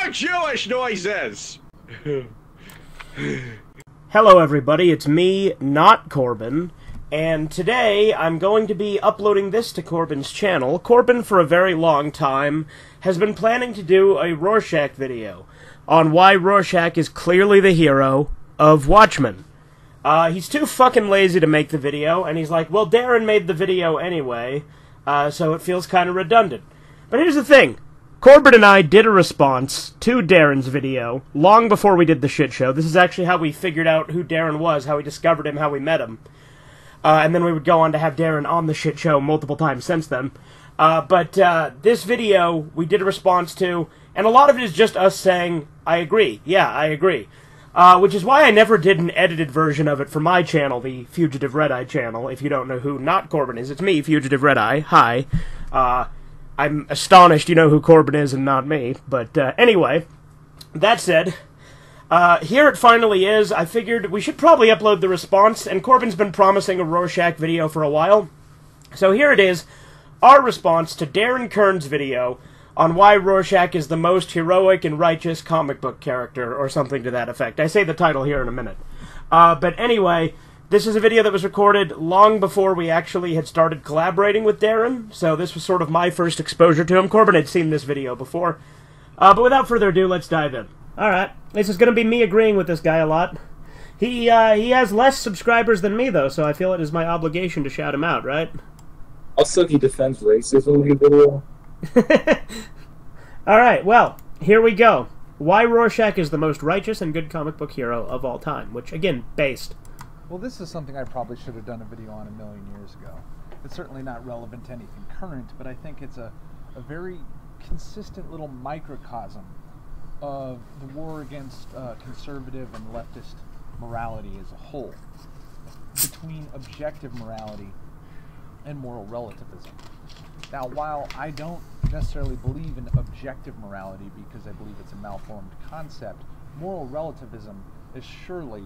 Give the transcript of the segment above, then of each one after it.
more Jewish noises! Hello everybody, it's me, not Corbin, and today I'm going to be uploading this to Corbin's channel. Corbin, for a very long time, has been planning to do a Rorscach video on why Rorscach is clearly the hero of Watchmen. He's too fucking lazy to make the video, and he's like, well, Darren made the video anyway, so it feels kind of redundant. But here's the thing. Corbin and I did a response to Darren's video long before we did the shit show. This is actually how we figured out who Darren was, how we discovered him, how we met him. And then we would go on to have Darren on the shit show multiple times since then. But this video we did a response to, and a lot of it is just us saying, I agree. Yeah, I agree. Which is why I never did an edited version of it for my channel, the Fugitive Red-Eye channel. If you don't know who not Corbin is, it's me, Fugitive Red-Eye. Hi. I'm astonished you know who Corbin is and not me. But anyway, that said, here it finally is. I figured we should probably upload the response, and Corbin's been promising a Rorschach video for a while. So here it is, our response to Darren Kern's video on why Rorschach is the most heroic and righteous comic book character, or something to that effect. I say the title here in a minute. But anyway, this is a video that was recorded long before we actually had started collaborating with Darren, so this was sort of my first exposure to him. Corbin had seen this video before. But without further ado, let's dive in. Alright, this is going to be me agreeing with this guy a lot. He has less subscribers than me, though, so I feel it is my obligation to shout him out, right? Also, he defends racism in the video. Alright, well, here we go. Why Rorschach is the most righteous and good comic book hero of all time, which, again, based. Well, this is something I probably should have done a video on a million years ago. It's certainly not relevant to anything current, but I think it's a very consistent little microcosm of the war against conservative and leftist morality as a whole, between objective morality and moral relativism. Now, while I don't necessarily believe in objective morality because I believe it's a malformed concept, moral relativism is surely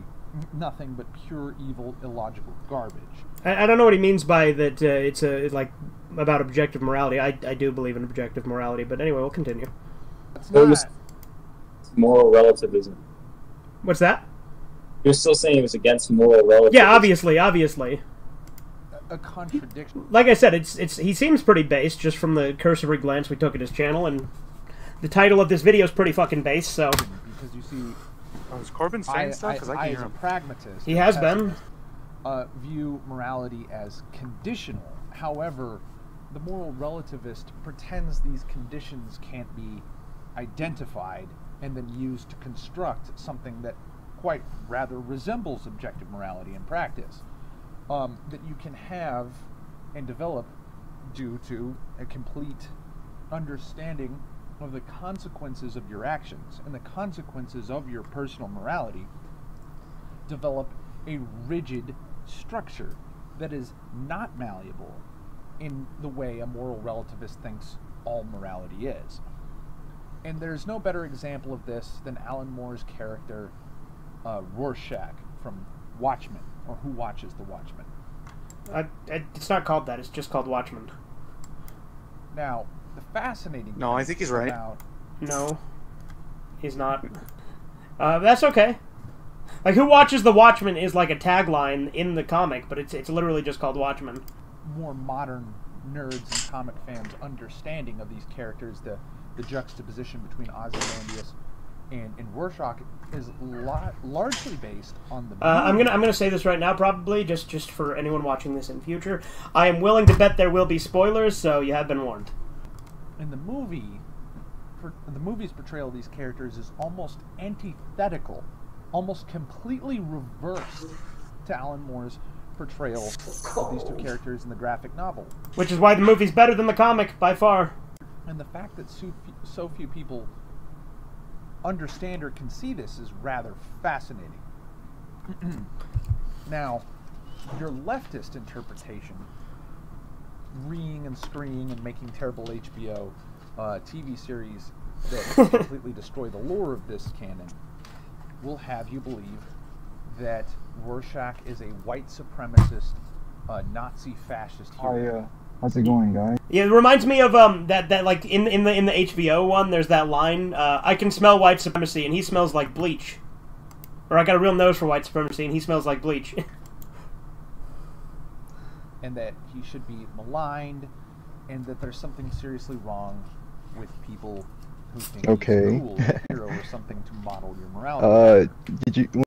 nothing but pure evil, illogical garbage. I don't know what he means by that. It's like about objective morality. I do believe in objective morality, but anyway, we'll continue. It's not. Moral relativism. What's that? You're still saying it was against moral relativism. Yeah, obviously. A contradiction. Like I said, he seems pretty based just from the cursory glance we took at his channel, and the title of this video is pretty fucking based. So because you see. Oh, is Corbin saying stuff? Because I can hear as a him. pragmatist, he has been. View morality as conditional. However, the moral relativist pretends these conditions can't be identified and then used to construct something that quite rather resembles objective morality in practice. That you can have and develop due to a complete understanding of the consequences of your actions, and the consequences of your personal morality develop a rigid structure that is not malleable in the way a moral relativist thinks all morality is. And there's no better example of this than Alan Moore's character Rorscach from Watchmen, or Who Watches the Watchmen. It's not called that, it's just called Watchmen. Now, the fascinating No, I think he's right. No, he's not. That's okay. Like, Who Watches the Watchmen is like a tagline in the comic, but it's literally just called Watchmen. More modern nerds and comic fans' understanding of these characters, the juxtaposition between Ozymandias and Rorschach is largely based on the movie. I'm gonna say this right now, probably just for anyone watching this in future. I am willing to bet there will be spoilers, so you have been warned. In the movie, the movie's portrayal of these characters is almost antithetical, almost completely reversed to Alan Moore's portrayal of these two characters in the graphic novel. Which is why the movie's better than the comic, by far. And the fact that so few people understand or can see this is rather fascinating. Now, your leftist interpretation, reeing and screaming and making terrible HBO TV series that completely destroy the lore of this canon, will have you believe that Rorschach is a white supremacist, Nazi fascist hero. How's it going, guys? Yeah, it reminds me of that like in the HBO one. There's that line. I can smell white supremacy, and he smells like bleach. Or I got a real nose for white supremacy, and he smells like bleach. And that he should be maligned, and that there's something seriously wrong with people who think he's cool, a hero, or something to model your morality. Did you?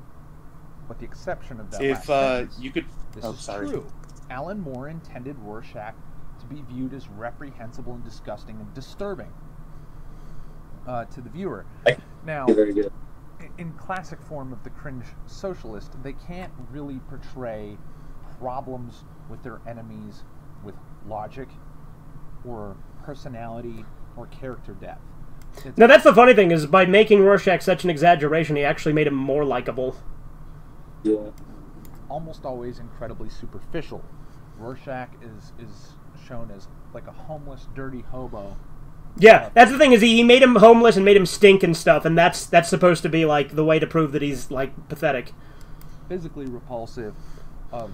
With the exception of that If last sentence, you could, this is true. Alan Moore intended Rorschach to be viewed as reprehensible and disgusting and disturbing to the viewer. Now, Very good. in classic form of the cringe socialist, they can't really portray problems with their enemies with logic or personality or character depth. Now that's the funny thing, is by making Rorschach such an exaggeration, he actually made him more likable. Yeah. Almost always incredibly superficial. Rorschach is shown as like a homeless, dirty hobo. Yeah, that's the thing, is he made him homeless and made him stink and stuff, and that's supposed to be like the way to prove that he's like pathetic. Physically repulsive,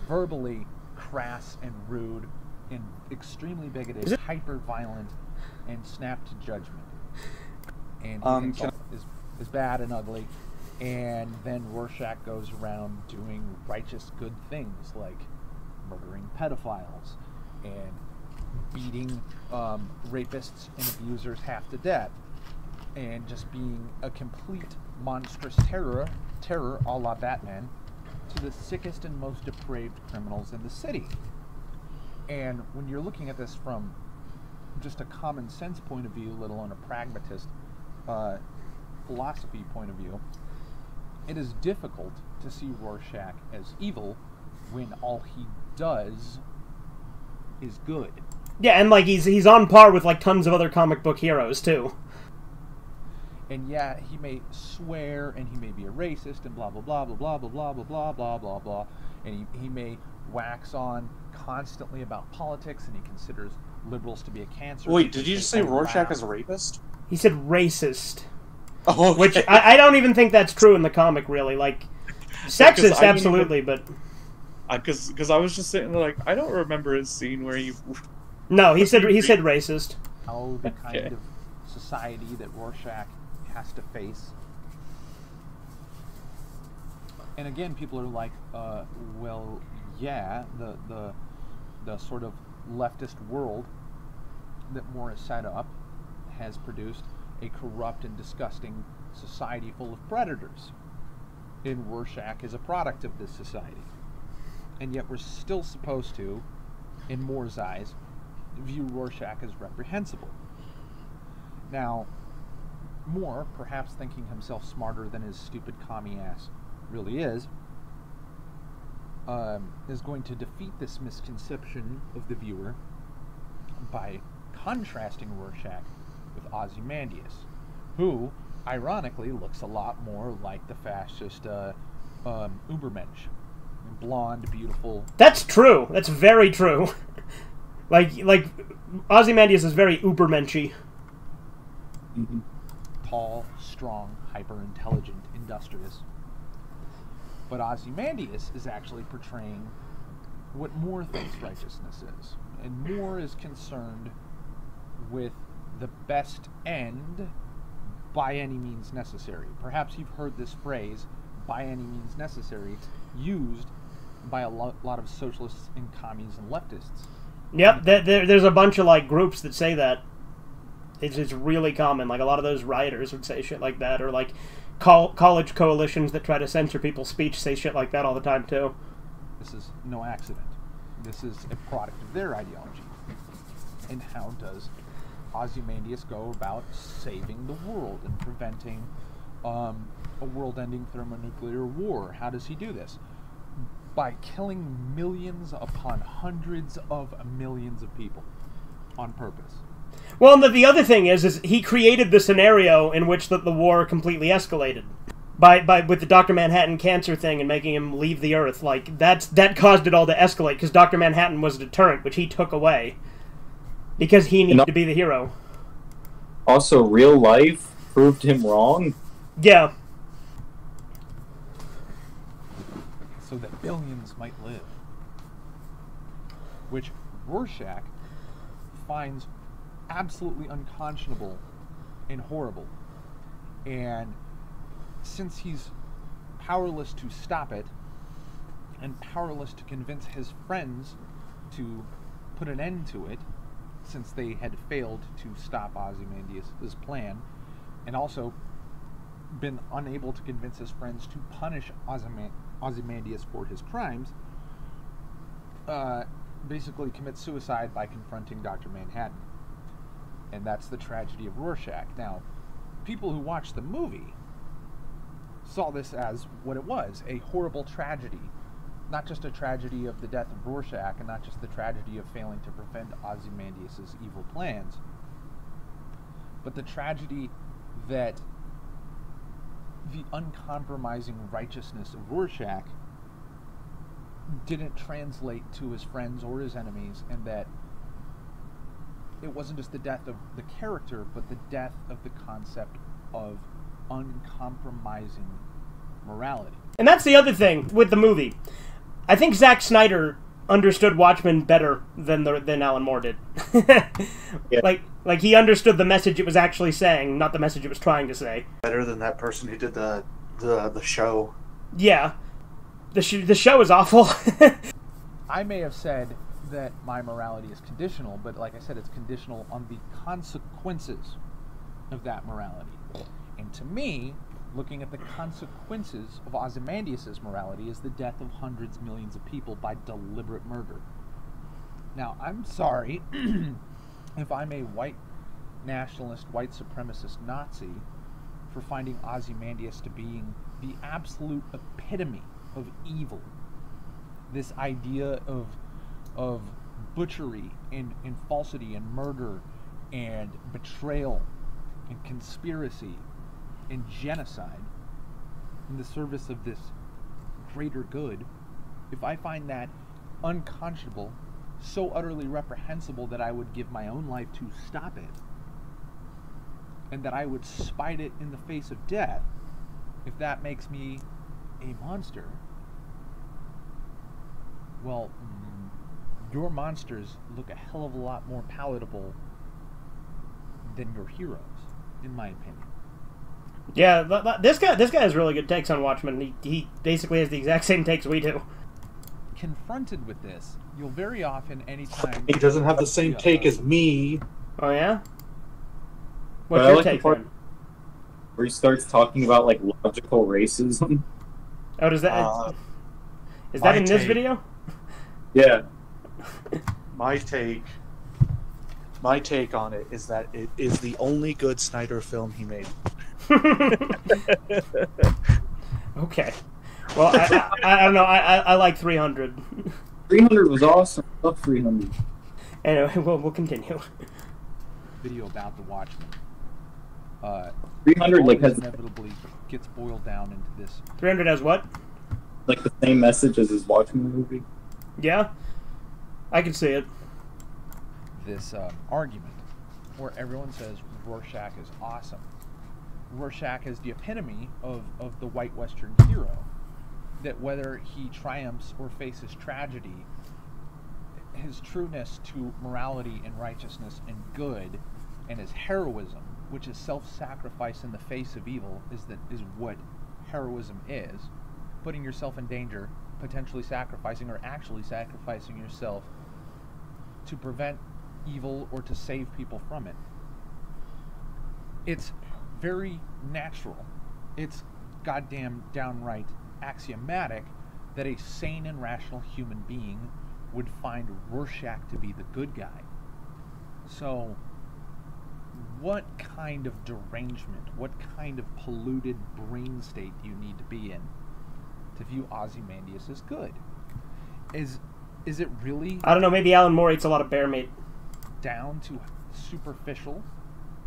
verbally crass and rude, and extremely bigoted, hyper-violent, and snap to judgment. And he himself is bad and ugly. And then Rorschach goes around doing righteous good things like murdering pedophiles and beating rapists and abusers half to death, and just being a complete monstrous terror a la Batman to the sickest and most depraved criminals in the city. And when you're looking at this from just a common sense point of view, let alone a pragmatist philosophy point of view, it is difficult to see Rorschach as evil when all he does is good. Yeah, and like he's on par with like tons of other comic book heroes too. And yeah, he may swear, and he may be a racist, and blah blah blah blah blah blah blah blah blah blah blah blah, and he may wax on constantly about politics, and he considers liberals to be a cancer. Wait, did you just say Rorschach is a rapist? He said racist. Oh, okay. Which I don't even think that's true in the comic, really. Like, sexist, absolutely, but... Because I was just sitting there like, I don't remember a scene where he... No, he said racist. How the kind of society that Rorschach has to face. And again, people are like, well, yeah, the sort of leftist world that Moore has set up has produced a corrupt and disgusting society full of predators. And Rorschach is a product of this society. And yet we're still supposed to, in Moore's eyes, view Rorschach as reprehensible. Now, Moore, perhaps thinking himself smarter than his stupid commie ass really is going to defeat this misconception of the viewer by contrasting Rorschach with Ozymandias, who, ironically, looks a lot more like the fascist Ubermensch. Blonde, beautiful. That's true. That's very true. like Ozymandias is very Ubermenchy. Mm-hmm. Tall, strong, hyper-intelligent, industrious. But Ozymandias is actually portraying what Moore thinks righteousness is. And Moore is concerned with the best end by any means necessary. Perhaps you've heard this phrase, by any means necessary, used by a lot of socialists and commies and leftists. Yep, there's a bunch of like groups that say that. It's really common. Like a lot of those rioters would say shit like that, or like college coalitions that try to censor people's speech say shit like that all the time too. This is no accident. This is a product of their ideology. And how does Ozymandias go about saving the world and preventing a world-ending thermonuclear war? How does he do this? By killing millions upon hundreds of millions of people on purpose. Well, and the other thing is he created the scenario in which the war completely escalated by with the Dr. Manhattan cancer thing and making him leave the Earth. Like that caused it all to escalate because Dr. Manhattan was a deterrent, which he took away because he needed to be the hero. Also, real life proved him wrong. Yeah. So that billions might live. Which Rorschach finds absolutely unconscionable and horrible. And since he's powerless to stop it, and powerless to convince his friends to put an end to it, since they had failed to stop Ozymandias' plan, and also been unable to convince his friends to punish Ozymandias for his crimes, basically commits suicide by confronting Dr. Manhattan. And that's the tragedy of Rorschach. Now, people who watched the movie saw this as what it was, a horrible tragedy. Not just a tragedy of the death of Rorschach, and not just the tragedy of failing to prevent Ozymandias' evil plans, but the tragedy that the uncompromising righteousness of Rorschach didn't translate to his friends or his enemies, and that it wasn't just the death of the character, but the death of the concept of uncompromising morality. And that's the other thing with the movie. I think Zack Snyder understood Watchmen better than Alan Moore did. Yeah. Like he understood the message it was actually saying, not the message it was trying to say. Better than that person who did the show. Yeah. The show is awful. I may have said that my morality is conditional, but like I said, it's conditional on the consequences of that morality. And to me, looking at the consequences of Ozymandias' morality is the death of hundreds of millions of people by deliberate murder. Now, I'm sorry if I'm a white nationalist, white supremacist Nazi for finding Ozymandias to being the absolute epitome of evil. This idea of butchery and falsity and murder and betrayal and conspiracy and genocide in the service of this greater good, if I find that unconscionable, so utterly reprehensible that I would give my own life to stop it, and that I would spite it in the face of death, if that makes me a monster, well, your monsters look a hell of a lot more palatable than your heroes, in my opinion. Yeah, this guy has really good takes on Watchmen. He basically has the exact same takes we do. Confronted with this, you'll very often, anytime... He doesn't have the same take as me. Oh, yeah? What's But I your like the take, part then? where he starts talking about like logical racism. Oh, does that... is that in this video? Yeah. My take on it is that it is the only good Snyder film he made. Okay. Well, I don't know. I like 300. 300 was awesome. I love 300. Anyway, we'll continue. Video about the Watchmen. 300 like always has inevitably gets boiled down into this. 300 has what? like the same message as his Watchmen movie. Yeah, I can see it. This argument where everyone says Rorschach is awesome. Rorschach is the epitome of the white Western hero. That whether he triumphs or faces tragedy, his trueness to morality and righteousness and good, and his heroism, which is self-sacrifice in the face of evil, is what heroism is. Putting yourself in danger, potentially sacrificing or actually sacrificing yourself to prevent evil or to save people from it. It's very natural. It's goddamn downright axiomatic that a sane and rational human being would find Rorschach to be the good guy. So, what kind of derangement, what kind of polluted brain state do you need to be in to view Ozymandias as good? Is it really... I don't know, maybe Alan Moore eats a lot of bear meat. ...down to superficial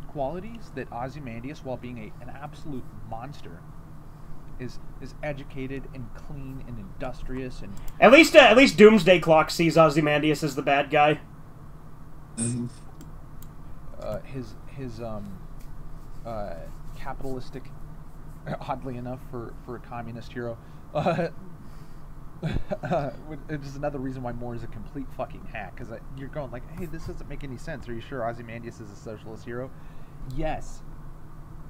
qualities that Ozymandias, while being an absolute monster, is educated and clean and industrious and... At least Doomsday Clock sees Ozymandias as the bad guy. His capitalistic, oddly enough for a communist hero, Which is another reason why Moore is a complete fucking hack, because you're going like, hey, this doesn't make any sense. Are you sure Ozymandias is a socialist hero? Yes.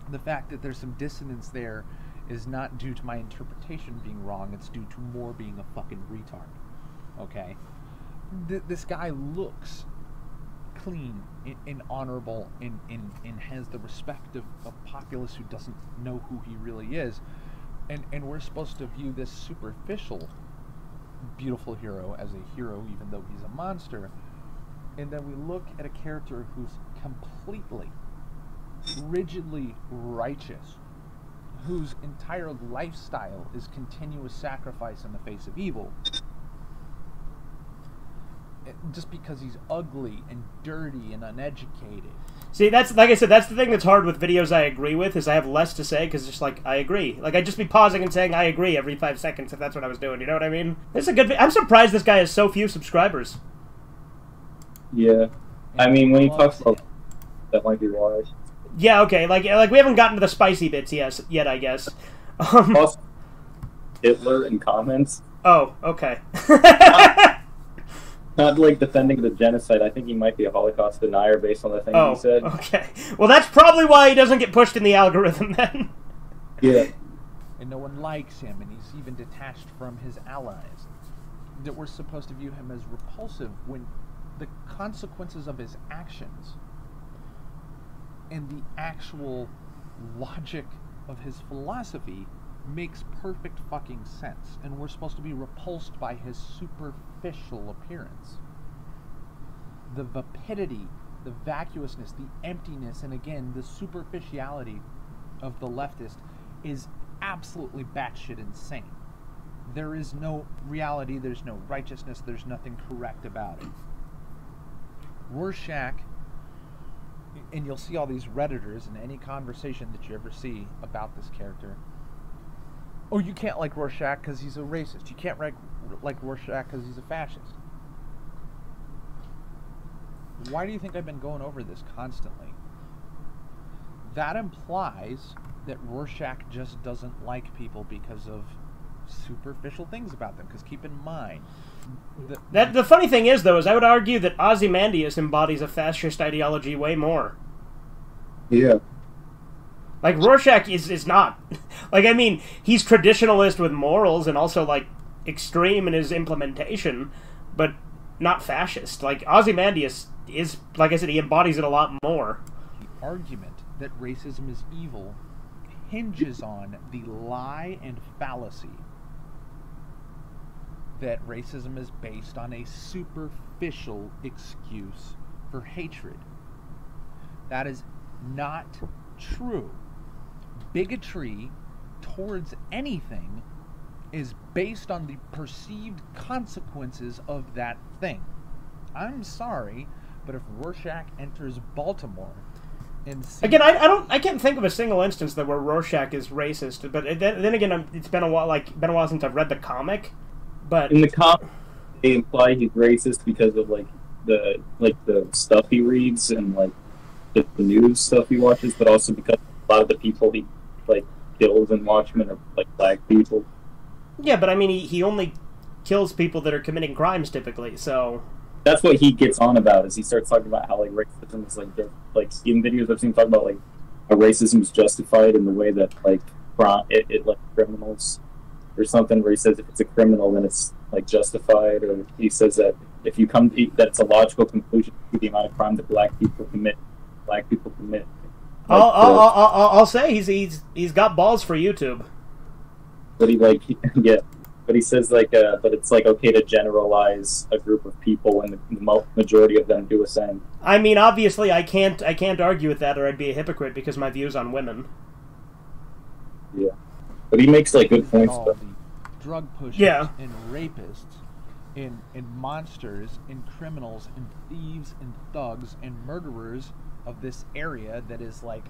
The fact that there's some dissonance there is not due to my interpretation being wrong. It's due to Moore being a fucking retard. Okay? This guy looks clean and honorable and has the respect of a populace who doesn't know who he really is. And we're supposed to view this superficial beautiful hero as a hero even though he's a monster. And then we look at a character who's completely, rigidly righteous, whose entire lifestyle is continuous sacrifice in the face of evil. Just because he's ugly and dirty and uneducated. See, that's, like I said, that's the thing that's hard with videos I agree with, is I have less to say, because it's just like, I agree. Like, I'd just be pausing and saying I agree every 5 seconds if that's what I was doing, you know what I mean? It's a good I'm surprised this guy has so few subscribers. Yeah. I mean, when he talks about that might be wise. Yeah, okay, like we haven't gotten to the spicy bits yet, I guess. Also, Hitler in comments. Oh, okay. Not like defending the genocide. I think he might be a Holocaust denier based on the thing he said. Okay. Well, that's probably why he doesn't get pushed in the algorithm then. Yeah. And no one likes him, and he's even detached from his allies. That we're supposed to view him as repulsive when the consequences of his actions and the actual logic of his philosophy makes perfect fucking sense, and we're supposed to be repulsed by his superficial appearance. The vapidity, the vacuousness, the emptiness, and again, the superficiality of the leftist is absolutely batshit insane. There is no reality, there's no righteousness, there's nothing correct about it. Rorscach, and you'll see all these Redditors in any conversation that you ever see about this character. Oh, you can't like Rorscach because he's a racist. You can't like Rorscach because he's a fascist. Why do you think I've been going over this constantly? That implies that Rorscach just doesn't like people because of superficial things about them. Because keep in mind... The funny thing is, though, is I would argue that Ozymandias embodies a fascist ideology way more. Yeah. Like, Rorscach is not. Like, I mean, he's traditionalist with morals and also, like, extreme in his implementation, but not fascist. Like, Ozymandias is, like I said, he embodies it a lot more. The argument that racism is evil hinges on the lie and fallacy that racism is based on a superficial excuse for hatred. That is not true. Bigotry towards anything is based on the perceived consequences of that thing. I'm sorry, but if Rorscach enters Baltimore and sees... Again, I can't think of a single instance that where Rorscach is racist. But then again, it's been a while since I've read the comic. But in the comic, they imply he's racist because of the stuff he reads and like the news stuff he watches, but also because a lot of the people he like kills in Watchmen are like black people. Yeah, but I mean, he only kills people that are committing crimes typically. So that's what he gets on about. Is he starts talking about how like racism is like in videos I've seen talk about like how racism is justified in the way that like it like criminals or something, where he says if it's a criminal then it's like justified, or he says that if you come to, that it's a logical conclusion to the amount of crime that black people commit. Like, I'll say he's got balls for YouTube. But but he says like but it's like okay to generalize a group of people when the majority of them do the same. I mean, obviously I can't argue with that, or I'd be a hypocrite because my views on women. Yeah. But he makes like good points. All the drug pushers and rapists and monsters and criminals and thieves and thugs and murderers of this area that is like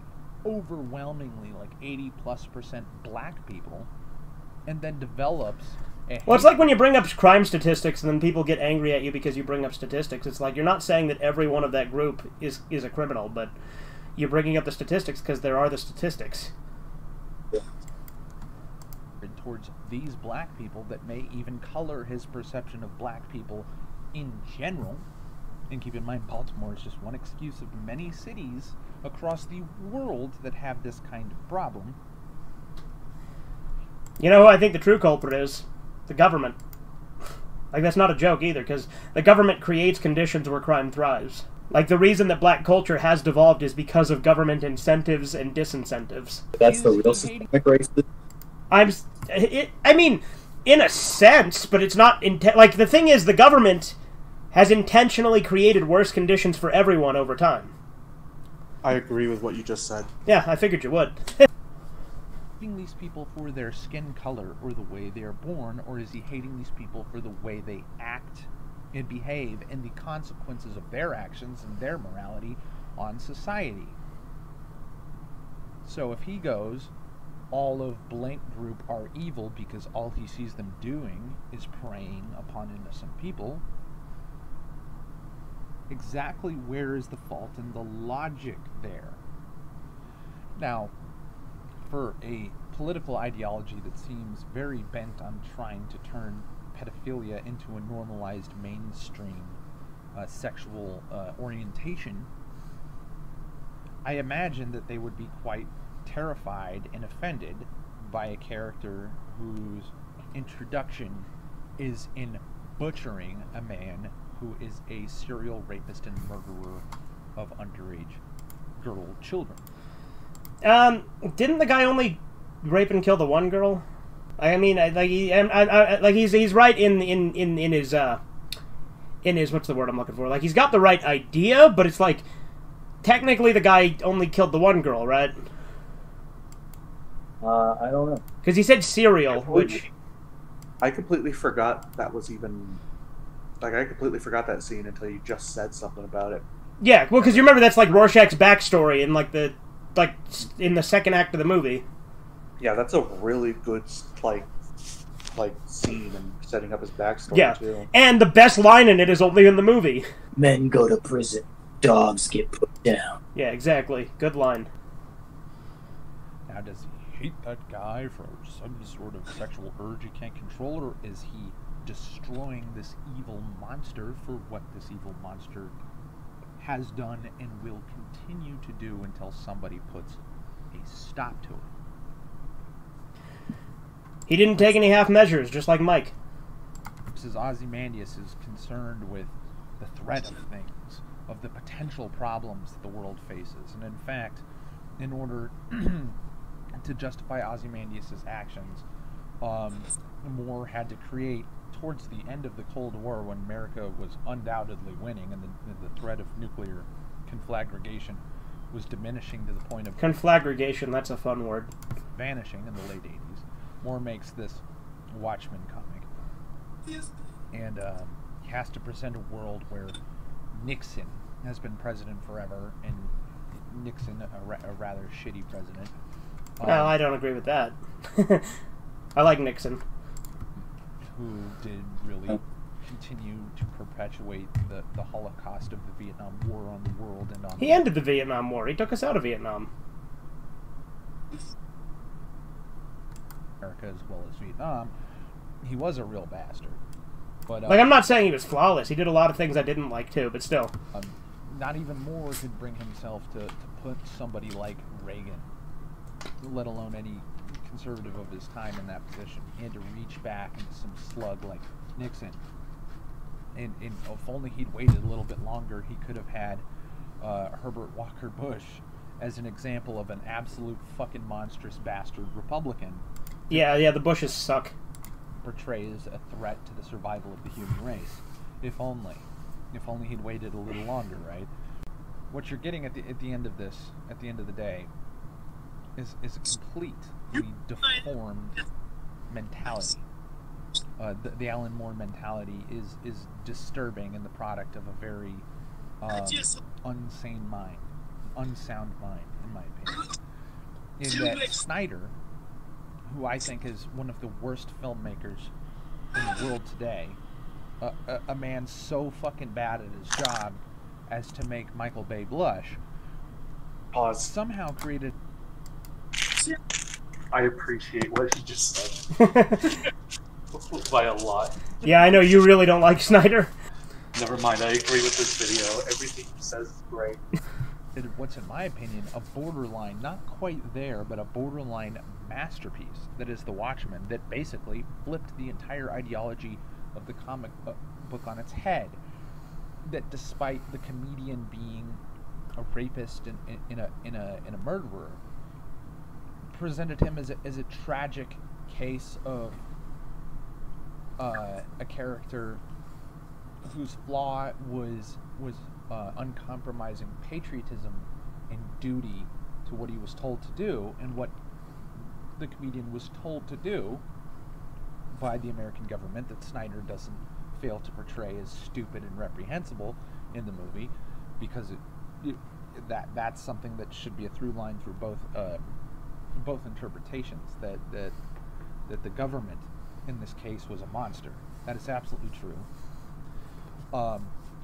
overwhelmingly like 80+% black people, and then develops well, it's like when you bring up crime statistics and then people get angry at you because you bring up statistics. It's like you're not saying that every one of that group is a criminal, but you're bringing up the statistics because there are the statistics. towards these black people that may even color his perception of black people in general. And keep in mind, Baltimore is just one excuse of many cities across the world that have this kind of problem. You know who I think the true culprit is? The government. Like, that's not a joke either, because the government creates conditions where crime thrives. Like, the reason that black culture has devolved is because of government incentives and disincentives. That's the real systemic racism. I mean, in a sense, but it's not... Like, the thing is, the government has intentionally created worse conditions for everyone over time. I agree with what you just said. Yeah, I figured you would. Hating these people for their skin color or the way they are born, or is he hating these people for the way they act and behave and the consequences of their actions and their morality on society? So if he goes, all of blank group are evil because all he sees them doing is preying upon innocent people, exactly where is the fault and the logic there? Now, for a political ideology that seems very bent on trying to turn pedophilia into a normalized mainstream sexual orientation, I imagine that they would be quite terrified and offended by a character whose introduction is in butchering a man who is a serial rapist and murderer of underage girl children. Didn't the guy only rape and kill the one girl? I mean, he's right in his what's the word I'm looking for? Like, he's got the right idea, but it's like technically the guy only killed the one girl, right? I don't know. Because he said serial, which I completely forgot that was even... Like, I completely forgot that scene until you just said something about it. Yeah, well, because you remember that's like Rorschach's backstory in in the second act of the movie. Yeah, that's a really good like scene and setting up his backstory, yeah. too. And the best line in it is only in the movie. Men go to prison, dogs get put down. Yeah, exactly. Good line. Now, does he hate that guy for some sort of sexual urge he can't control, or is he destroying this evil monster for what this evil monster has done and will continue to do until somebody puts a stop to it? He didn't take any half measures, just like Mike. Says Ozymandias is concerned with the threat of things, of the potential problems that the world faces, and in fact, in order to justify Ozymandias' actions, Moore had to create, towards the end of the Cold War, when America was undoubtedly winning and the threat of nuclear conflagration was diminishing to the point of... Conflagration, that's a fun word. ...vanishing in the late 80s. Moore makes this Watchmen comic. And he has to present a world where Nixon has been president forever, and Nixon, a rather shitty president. Well, I don't agree with that. I like Nixon. Who did really continue to perpetuate the Holocaust of the Vietnam War on the world and on... He ended the Vietnam War. He took us out of Vietnam. America as well as Vietnam. He was a real bastard. But like, I'm not saying he was flawless. He did a lot of things I didn't like too, but still. Not even Moore could bring himself to put somebody like Reagan, let alone any conservative of his time, in that position. He had to reach back into some slug like Nixon. And if only he'd waited a little bit longer, he could have had Herbert Walker Bush as an example of an absolute fucking monstrous bastard Republican. Yeah, the Bushes suck. Portrays a threat to the survival of the human race. If only he'd waited a little longer, right? What you're getting at the end of this, at the end of the day, is a completely deformed mentality. The Alan Moore mentality is disturbing and the product of a very unsound mind, in my opinion. In that Snyder, who I think is one of the worst filmmakers in the world today, a man so fucking bad at his job as to make Michael Bay blush, Pause. somehow created... I appreciate what he just said by a lot. Yeah, I know you really don't like Snyder. Never mind, I agree with this video. Everything he says is great. What's, in my opinion, a borderline, not quite there, but a borderline masterpiece that is The Watchmen, that basically flipped the entire ideology of the comic book on its head. That despite the comedian being a rapist and a murderer, presented him as a tragic case of a character whose flaw was uncompromising patriotism and duty to what he was told to do, and what the comedian was told to do by the American government that Snyder doesn't fail to portray as stupid and reprehensible in the movie, because that's something that should be a through line through both interpretations, that the government in this case was a monster. That is absolutely true.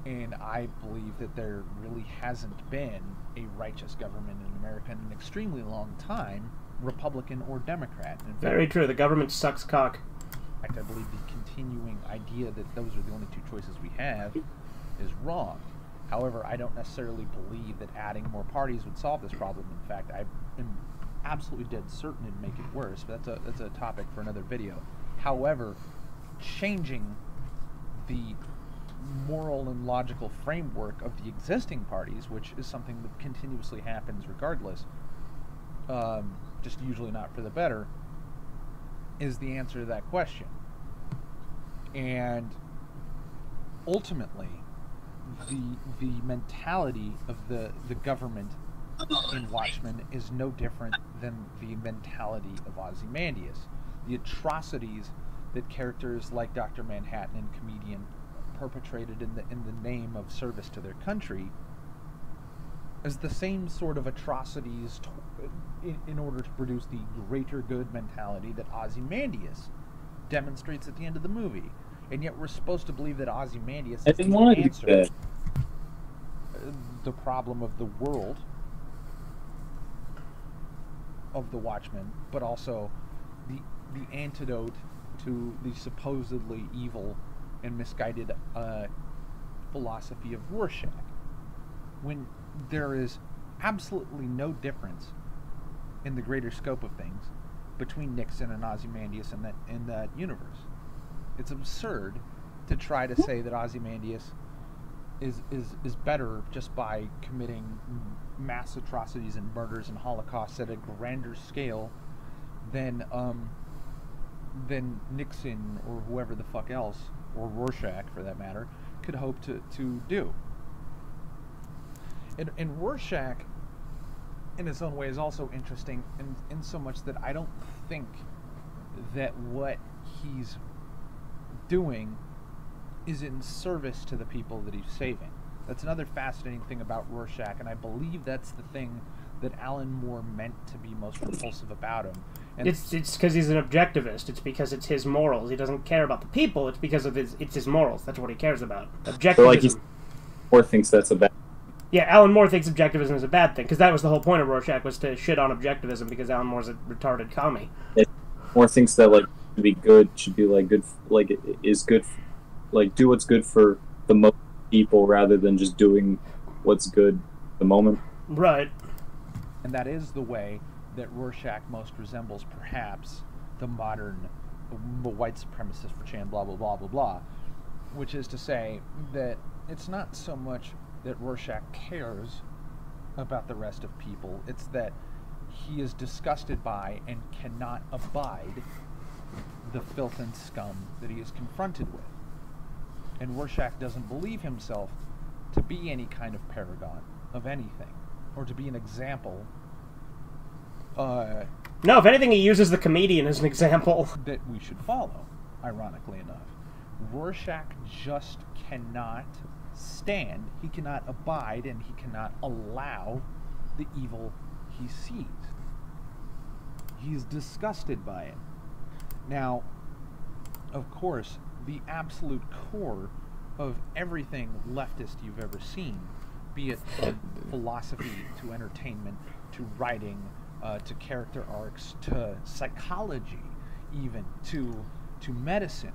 And I believe that there really hasn't been a righteous government in America in an extremely long time, Republican or Democrat. Very true. The government sucks cock. In fact, I believe the continuing idea that those are the only two choices we have is wrong. However, I don't necessarily believe that adding more parties would solve this problem. In fact, I am absolutely dead certain it'd make it worse, but that's a topic for another video. However, changing the moral and logical framework of the existing parties, which is something that continuously happens regardless, just usually not for the better, is the answer to that question. And ultimately, the mentality of the government in Watchmen is no different than the mentality of Ozymandias. The atrocities that characters like Dr. Manhattan and Comedian perpetrated in the name of service to their country is the same sort of atrocities in order to produce the greater good mentality that Ozymandias demonstrates at the end of the movie. And yet we're supposed to believe that Ozymandias is the answer the problem of the world of the Watchmen, but also the antidote to the supposedly evil and misguided philosophy of Rorscach, when there is absolutely no difference in the greater scope of things between Nixon and Ozymandias in that universe. It's absurd to try to say that Ozymandias is better just by committing mass atrocities and murders and holocausts at a grander scale than Nixon or whoever the fuck else, or Rorschach for that matter, could hope to do. And Rorschach, in his own way, is also interesting in so much that I don't think that what he's doing is in service to the people that he's saving. That's another fascinating thing about Rorschach, and I believe that's the thing that Alan Moore meant to be most repulsive about him. And it's because he's an objectivist. It's because it's his morals. He doesn't care about the people. It's because of his morals. That's what he cares about. Objectivism. So like Moore thinks that's a bad. Yeah, Alan Moore thinks objectivism is a bad thing, because that was the whole point of Rorschach, was to shit on objectivism, because Alan Moore's a retarded commie. Moore thinks that like to be good should be like good, like it is good, like do what's good for the most people rather than just doing what's good at the moment. Right. And that is the way that Rorschach most resembles, perhaps, the modern white supremacist for Chan, blah, blah, blah, blah, blah. Which is to say that it's not so much that Rorschach cares about the rest of people, it's that he is disgusted by and cannot abide the filth and scum that he is confronted with. And Rorschach doesn't believe himself to be any kind of paragon of anything, or to be an example. No, if anything, he uses the comedian as an example. That we should follow, ironically enough. Rorschach just cannot stand, he cannot abide, and he cannot allow the evil he sees. He's disgusted by it. Now, of course, the absolute core of everything leftist you've ever seen, be it from philosophy to entertainment to writing to character arcs, to psychology, even to medicine.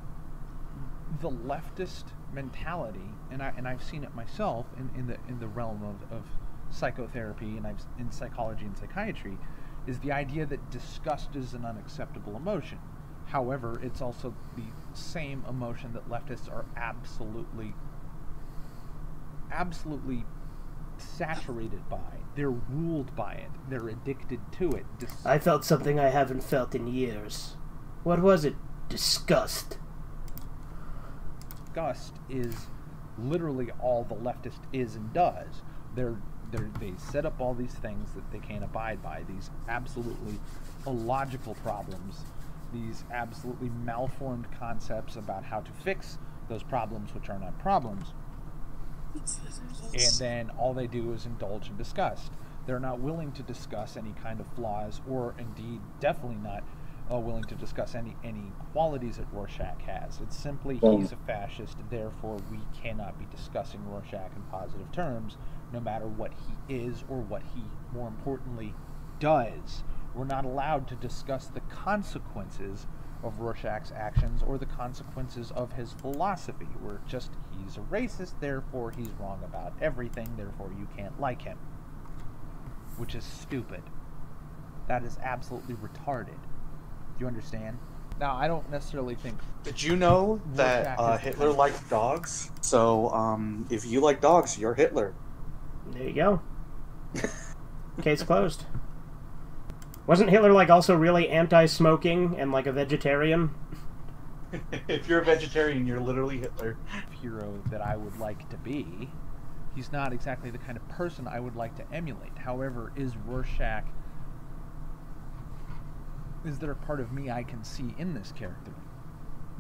The leftist mentality, and I've seen it myself in the realm of psychotherapy, and in psychology and psychiatry, is the idea that disgust is an unacceptable emotion. However, it's also the same emotion that leftists are absolutely saturated by. They're ruled by it. They're addicted to it. I felt something I haven't felt in years. What was it? Disgust. Disgust is literally all the leftist is and does. They set up all these things that they can't abide by, these absolutely illogical problems, these absolutely malformed concepts about how to fix those problems, which are not problems. And then all they do is indulge in disgust. They're not willing to discuss any kind of flaws, or indeed definitely not willing to discuss any qualities that Rorscach has. It's simply he's a fascist, therefore we cannot be discussing Rorscach in positive terms, no matter what he is or what he, more importantly, does. We're not allowed to discuss the consequences of Rorschach's actions or the consequences of his philosophy. We're just, he's a racist, therefore he's wrong about everything, therefore you can't like him. Which is stupid. That is absolutely retarded. Do you understand? Now, I don't necessarily think... Did you know that Hitler liked dogs? So, if you like dogs, you're Hitler. There you go. Case closed. Wasn't Hitler, like, also really anti-smoking and, like, a vegetarian? If you're a vegetarian, you're literally Hitler. Hero that I would like to be. He's not exactly the kind of person I would like to emulate. However, is Rorschach... Is there a part of me I can see in this character?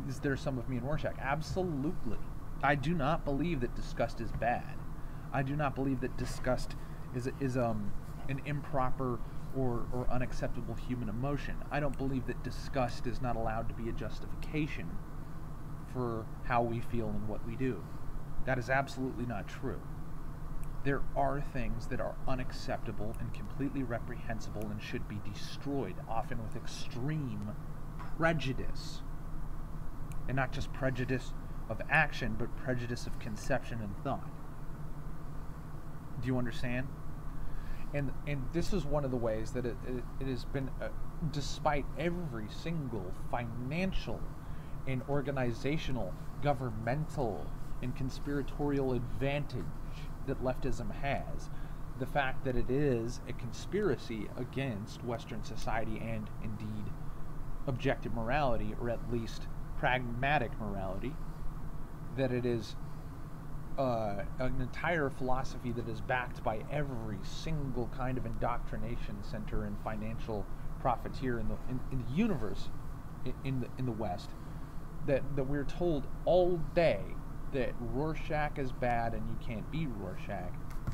Is there some of me in Rorschach? Absolutely. I do not believe that disgust is bad. I do not believe that disgust is an improper or unacceptable human emotion. I don't believe that disgust is not allowed to be a justification for how we feel and what we do. That is absolutely not true. There are things that are unacceptable and completely reprehensible and should be destroyed, often with extreme prejudice. And not just prejudice of action, but prejudice of conception and thought. Do you understand? And this is one of the ways that it has been, despite every single financial and organizational, governmental, and conspiratorial advantage that leftism has, the fact that it is a conspiracy against Western society and indeed objective morality, or at least pragmatic morality, that it is an entire philosophy that is backed by every single kind of indoctrination center and financial profiteer in the universe, in the West, that we're told all day that Rorschach is bad and you can't be Rorschach.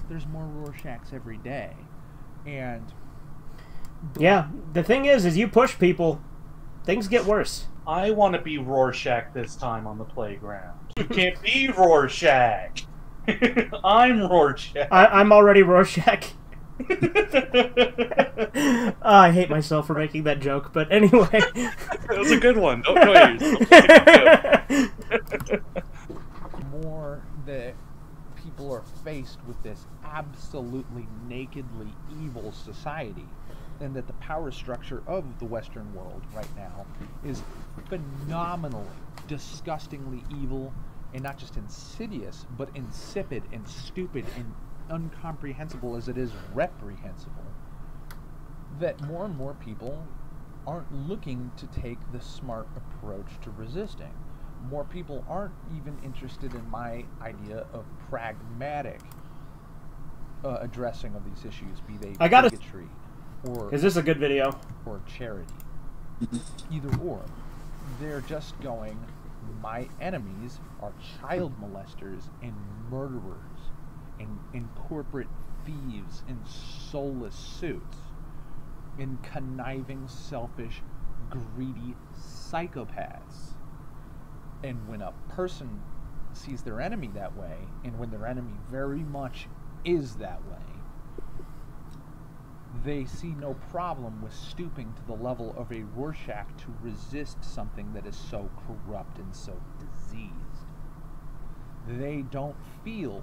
There's more Rorschachs every day. And yeah, the thing is you push people, things get worse. I want to be Rorschach this time on the playground. You can't be Rorschach. I'm Rorschach. I'm already Rorschach. I hate myself for making that joke, but anyway. That was a good one. Don't know yourself. More that people are faced with this absolutely nakedly evil society, and that the power structure of the Western world right now is phenomenally, disgustingly evil, and not just insidious, but insipid and stupid and incomprehensible as it is reprehensible, that more and more people aren't looking to take the smart approach to resisting. More people aren't even interested in my idea of pragmatic addressing of these issues, be they bigotry or... Is this a good video? Or charity. Either or. They're just going, my enemies are child molesters and murderers and corporate thieves in soulless suits and conniving, selfish, greedy psychopaths. And when a person sees their enemy that way, and when their enemy very much is that way, they see no problem with stooping to the level of a Rorschach to resist something that is so corrupt and so diseased. They don't feel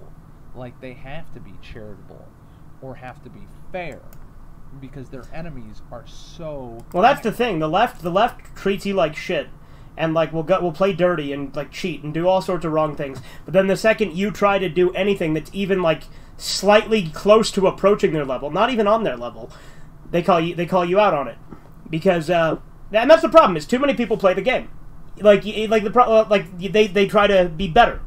like they have to be charitable or have to be fair because their enemies are so... Well, that's the thing. The left treats you like shit. And, like, we'll play dirty and, like, cheat and do all sorts of wrong things. But then the second you try to do anything that's even, like, slightly close to approaching their level, not even on their level, they call you out on it. Because, and that's the problem, is too many people play the game. They try to be better.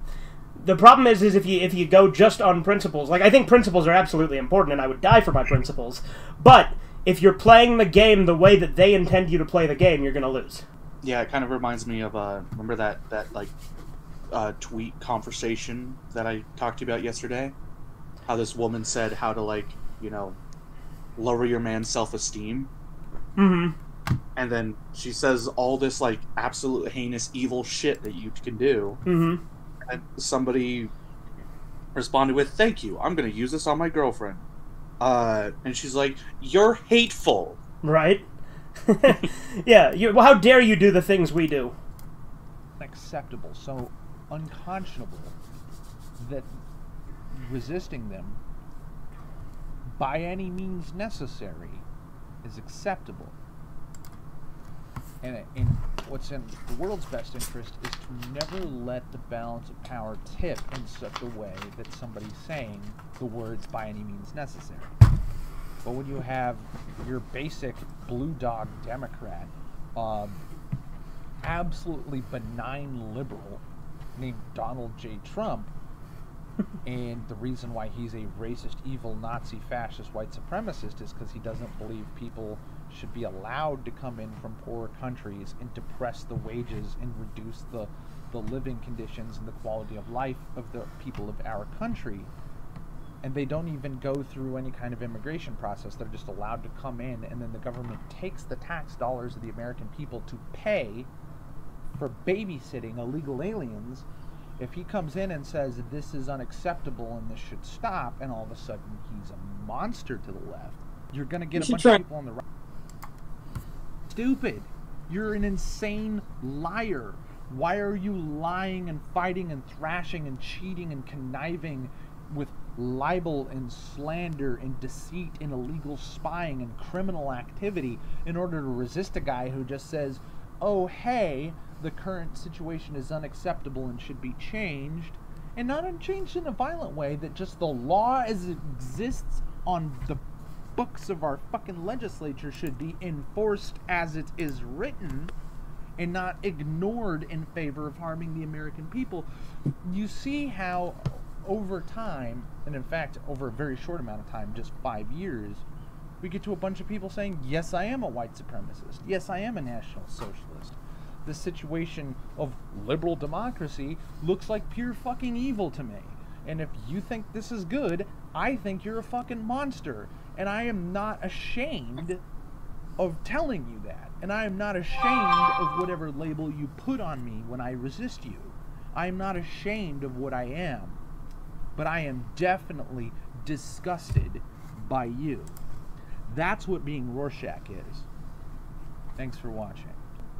The problem is if you go just on principles, like, I think principles are absolutely important, and I would die for my principles, but if you're playing the game the way that they intend you to play the game, you're gonna lose. Yeah, it kind of reminds me of remember that tweet conversation that I talked to you about yesterday? How this woman said how to, like, you know, lower your man's self-esteem. Mm-hmm. And then she says all this, like, absolute heinous evil shit that you can do. Mm-hmm. And somebody responded with, "Thank you, I'm gonna use this on my girlfriend." And she's like, "You're hateful." Right? Yeah, well, how dare you do the things we do? Unacceptable, so unconscionable that resisting them by any means necessary is acceptable. And what's in the world's best interest is to never let the balance of power tip in such a way that somebody's saying the words by any means necessary. But when you have your basic blue dog Democrat, absolutely benign liberal named Donald J. Trump, and the reason why he's a racist, evil, Nazi, fascist, white supremacist is because he doesn't believe people should be allowed to come in from poorer countries and depress the wages and reduce the living conditions and the quality of life of the people of our country. And they don't even go through any kind of immigration process. They're just allowed to come in, and then the government takes the tax dollars of the American people to pay for babysitting illegal aliens. If he comes in and says this is unacceptable and this should stop, and all of a sudden he's a monster to the left, you're going to get a bunch of people on the right. Stupid. You're an insane liar. Why are you lying and fighting and thrashing and cheating and conniving with libel and slander and deceit and illegal spying and criminal activity in order to resist a guy who just says, oh, hey, the current situation is unacceptable and should be changed, and not changed in a violent way, that just the law as it exists on the books of our fucking legislature should be enforced as it is written and not ignored in favor of harming the American people. You see how over time, and in fact over a very short amount of time, just 5 years, we get to a bunch of people saying, yes, I am a white supremacist. Yes, I am a national socialist. The situation of liberal democracy looks like pure fucking evil to me. And if you think this is good, I think you're a fucking monster. And I am not ashamed of telling you that. And I am not ashamed of whatever label you put on me when I resist you. I am not ashamed of what I am. But I am definitely disgusted by you. That's what being Rorschach is. Thanks for watching.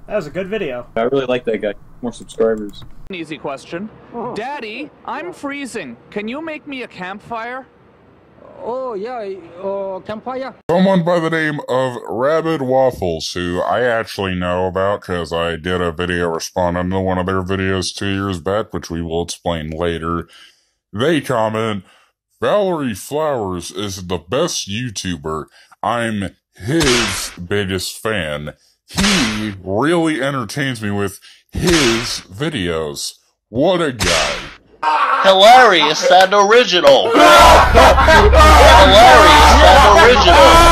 That was a good video. I really like that guy. More subscribers. An easy question. Daddy, I'm freezing. Can you make me a campfire? Oh, yeah, campfire. Someone by the name of Rabid Waffles, who I actually know about because I did a video responding to one of their videos 2 years back, which we will explain later. They comment, Valerie Flowers is the best YouTuber. I'm his biggest fan. He really entertains me with his videos. What a guy. Hilarious and original. Hilarious and original.